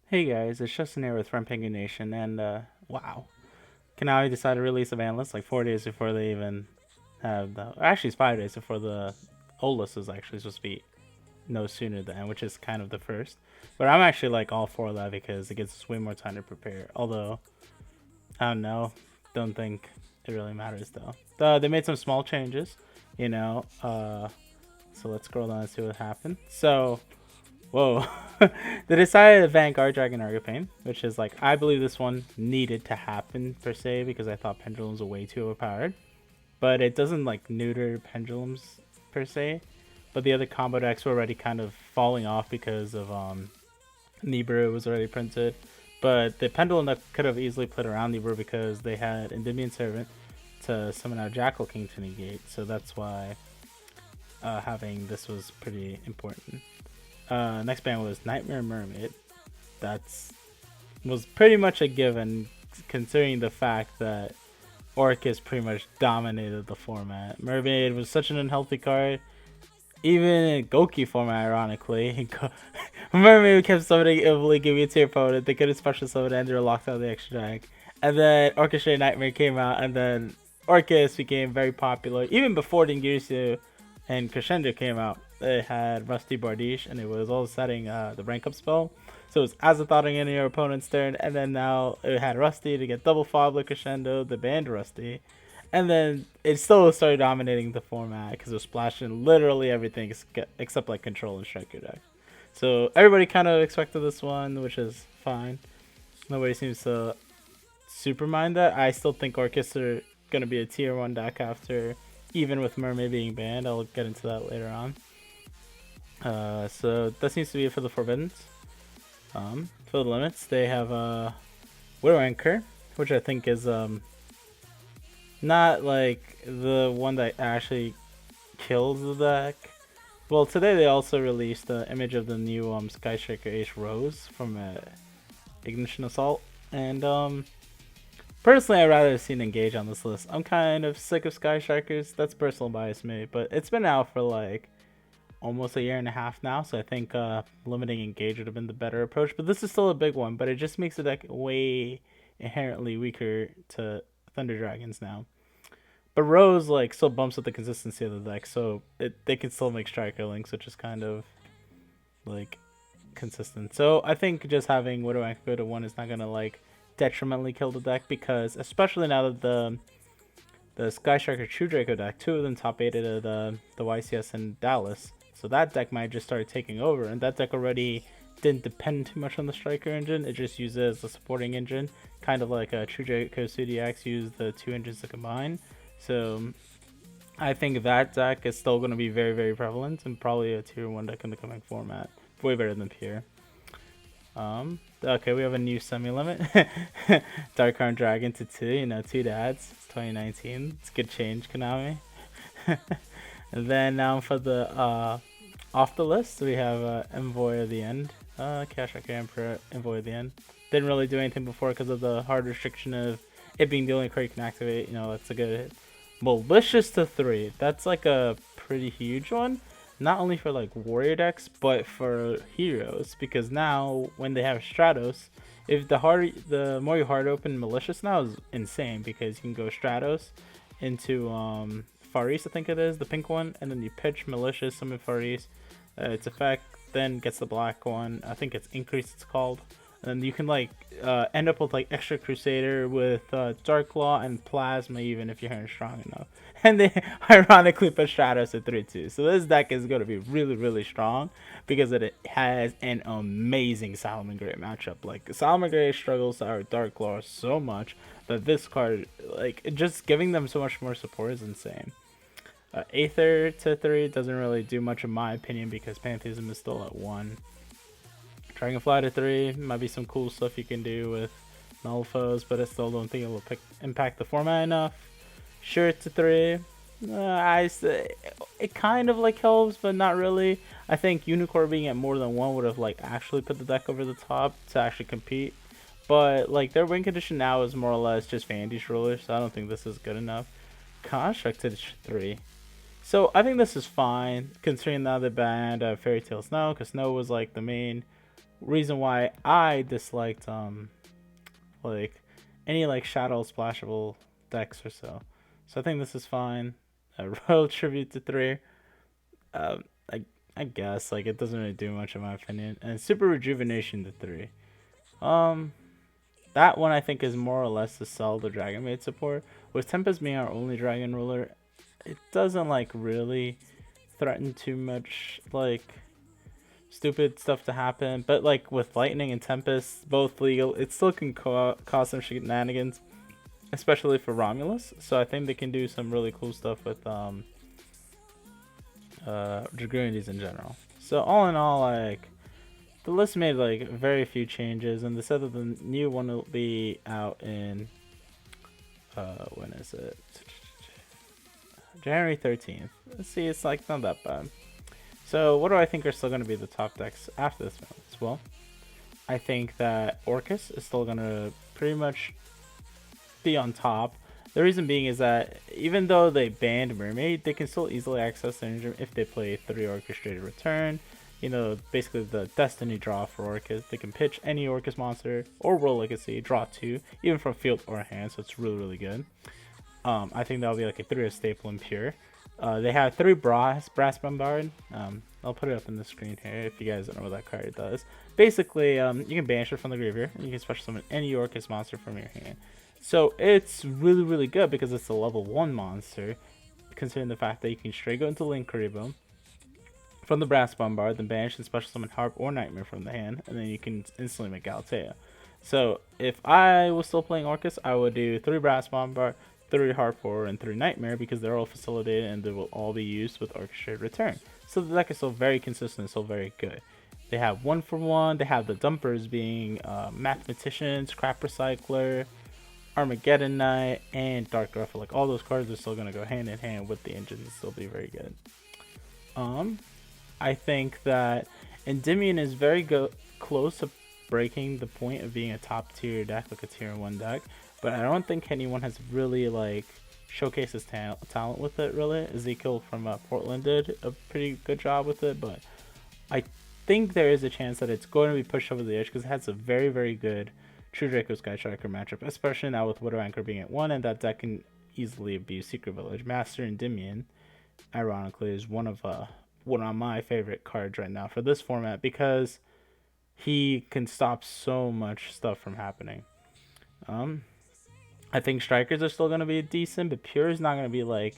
Hey guys, it's Justin here with Rampengu Nation, and wow, KNOX decided to release a ban list like 4 days before they even have the. Actually, it's 5 days before the old list is actually supposed to be no sooner than, which is kind of the first. But I'm actually like all for that because it gives us way more time to prepare. Although I don't know, don't think it really matters though. They made some small changes, you know. So let's scroll down and see what happened. So whoa. They decided to Vanguard Dragon Argopane, which is like, I believe this one needed to happen per se because I thought Pendulums were way too overpowered. But it doesn't like neuter Pendulums per se. But the other combo decks were already kind of falling off because of Nibiru was already printed. But the Pendulum deck could have easily played around Nibiru because they had Endymion Servant to summon out Jackal King to negate. So that's why having this was pretty important. Next band was Nightmare Mermaid. That's was pretty much a given, considering the fact that Orcus pretty much dominated the format. Mermaid was such an unhealthy card. Even in Goki format, ironically, Mermaid kept summoning Ivoli, giving it to your opponent. They could have special summoned and or locked out the extra drag. And then Orchestrated Nightmare came out, and then Orcus became very popular. Even before Dingirsu and Crescendo came out, it had Rusty Bardiche, and it was all setting the rank up spell. So it was Azathoting in your opponent's turn, and then now it had Rusty to get double fob like Crescendo, the banned Rusty. And then it still started dominating the format because it was splashing literally everything except like control and striker deck. So everybody kind of expected this one, which is fine. Nobody seems to super mind that. I still think Orcus are going to be a tier 1 deck after, even with Mermaid being banned. I'll get into that later on. So that seems to be it for the Forbiddens. For the limits, they have Widow Anchor, which I think is not like the one that actually kills the deck. Well, today they also released the image of the new Sky Striker Ace Rose from Ignition Assault, and personally, I'd rather have seen Engage on this list. I'm kind of sick of Sky Strikers. That's personal bias me, but it's been out for like almost a year and a half now, so I think limiting Engage would have been the better approach. But this is still a big one, but it just makes the deck way inherently weaker to Thunder Dragons now. But Rose like still bumps up the consistency of the deck, so they can still make Striker links, which is kind of like consistent. So I think just having Widow Anchor go to 1 is not gonna like detrimentally kill the deck, because especially now that the Sky Striker True Draco deck, two of them top 8 at the YCS in Dallas. So that deck might just start taking over, and that deck already didn't depend too much on the Striker engine. It just used it as a supporting engine, kind of like a True Draco CDX used the two engines to combine. So I think that deck is still going to be very, very prevalent and probably a tier 1 deck in the coming format. Way better than Pure. Okay, we have a new semi-limit. Dark Heart Dragon to 2, you know, 2 dads. It's 2019. It's a good change, Konami. And then for the off the list, we have Envoy of the End. Cash Emperor, Envoy of the End. Didn't really do anything before because of the hard restriction of it being the only card you can activate. You know, that's a good hit. Malicious to 3. That's like a pretty huge one. Not only for like warrior decks, but for heroes, because now when they have Stratos, if the more you hard open Malicious now is insane, because you can go Stratos into Faris, I think it is, the pink one, and then you pitch Malicious, summon Faris. Its effect then gets the black one. I think it's Increase, it's called. And you can like end up with like extra Crusader with Dark Claw and Plasma, even if you're strong enough. And they ironically put Stratos at 3-2. So this deck is going to be really, really strong because it has an amazing Salamangreat matchup. Like Salamangreat struggles to out Dark Claw so much that this card, like just giving them so much more support is insane. Aether to 3 doesn't really do much in my opinion because Pantheism is still at 1. Dragonfly to 3 might be some cool stuff you can do with Nullfoes, but I still don't think it will impact the format enough. Shirt to 3, it kind of like helps, but not really. I think Unicorn being at more than 1 would have like actually put the deck over the top to actually compete. But like their win condition now is more or less just Vandy's ruler, so I don't think this is good enough. Construct to 3. So I think this is fine, considering now they banned Fairy Tale Snow, because Snow was like the main reason why I disliked like any like shadow splashable decks or so. So I think this is fine. A Royal Tribute to 3. Um, I I guess like it doesn't really do much in my opinion. And Super Rejuvenation to 3. Um, that one I think is more or less to sell the Dragon Maid support. With Tempest being our only Dragon Ruler, it doesn't like really threaten too much like stupid stuff to happen. But like with Lightning and Tempest, both legal, it still can cause some shenanigans, especially for Romulus. So I think they can do some really cool stuff with Dragonities in general. So all in all, like the list made like very few changes, and they said that the new one will be out in when is it? January 13th. Let's see, it's like not that bad. So what do I think are still going to be the top decks after this one as well? I think that Orcus is still going to pretty much be on top. The reason being is that even though they banned Mermaid, they can still easily access the engine if they play 3 Orchestrated Return. You know, basically the Destiny draw for Orcus. They can pitch any Orcus monster or World Legacy, draw 2, even from field or hand, so it's really, really good. I think that'll be like a 3 staple in pure. They have 3 brass bombard. I'll put it up in the screen here if you guys don't know what that card does. Basically, you can banish it from the graveyard, and you can special summon any Orcus monster from your hand. So it's really, really good because it's a level 1 monster, considering the fact that you can straight go into Linkuriboh from the Brass Bombard, then banish and special summon Harp or Nightmare from the hand, and then you can instantly make Altea. So if I was still playing Orcus, I would do 3 Brass Bombard, 3 Harp Horror, and 3 Nightmare because they're all facilitated and they will all be used with Orchestrated Return. So the deck is still very consistent, still very good. They have 1-for-1, they have the dumpers being Mathematician, Scrap Recycler, Armageddon Knight, and Dark Gruffer. Like all those cards are still going to go hand in hand with the engine and still be very good. I think that Endymion is very close to breaking the point of being a top tier deck, like a tier 1 deck, but I don't think anyone has really like showcased his talent with it really. Ezekiel from Portland did a pretty good job with it, but I think there is a chance that it's going to be pushed over the edge because it has a very, very good True Draco Sky Striker matchup, especially now with Widow Anchor being at 1, and that deck can easily abuse Secret Village. Master Endymion, ironically, is one of my favorite cards right now for this format because he can stop so much stuff from happening. I think Strikers are still going to be decent, but Pure is not going to be like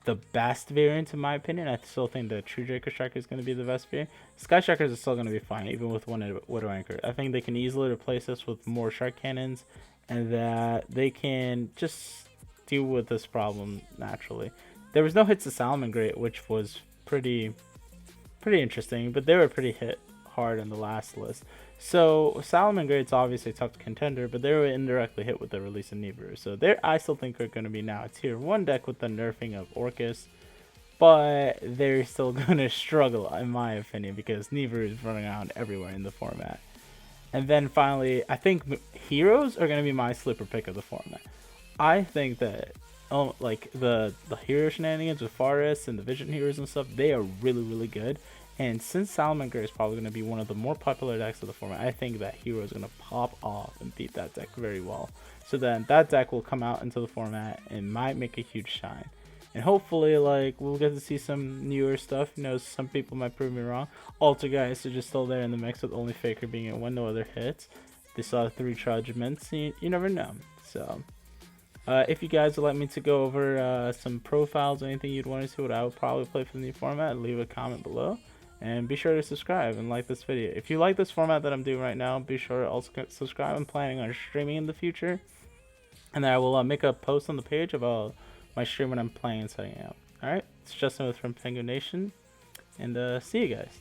the best variant in my opinion. I still think the True Draco Striker is going to be the best variant. Sky Strikers are still going to be fine, even with one Widow Anchor. I think they can easily replace this with more Shark Cannons, and that they can just deal with this problem naturally. There was no hits to Salamangreat, which was pretty interesting, but they were pretty hit hard in the last list. So Salamangreat's obviously a tough contender, but they were indirectly hit with the release of Nibiru. So I still think are going to be now a tier 1 deck with the nerfing of Orcus, but they're still going to struggle in my opinion because Nibiru is running around everywhere in the format. And then finally, I think heroes are going to be my sleeper pick of the format. I think that like the hero shenanigans with Forest and the Vision heroes and stuff, they are really, really good. And since Salamander is probably going to be one of the more popular decks of the format, I think that hero is going to pop off and beat that deck very well. So then that deck will come out into the format and might make a huge shine. And hopefully, like, we'll get to see some newer stuff. You know, some people might prove me wrong. Altergeist are just still there in the mix with only Faker being at 1, no other hits. They saw 3 Judgments. You never know. So if you guys would like me to go over some profiles or anything you'd want to see what I would probably play for the new format, leave a comment below. And be sure to subscribe and like this video. If you like this format that I'm doing right now, be sure to also subscribe. I'm planning on streaming in the future. And then I will make a post on the page about my stream when I'm playing and setting out. Alright, it's Justin with Rampengu Nation. And see you guys.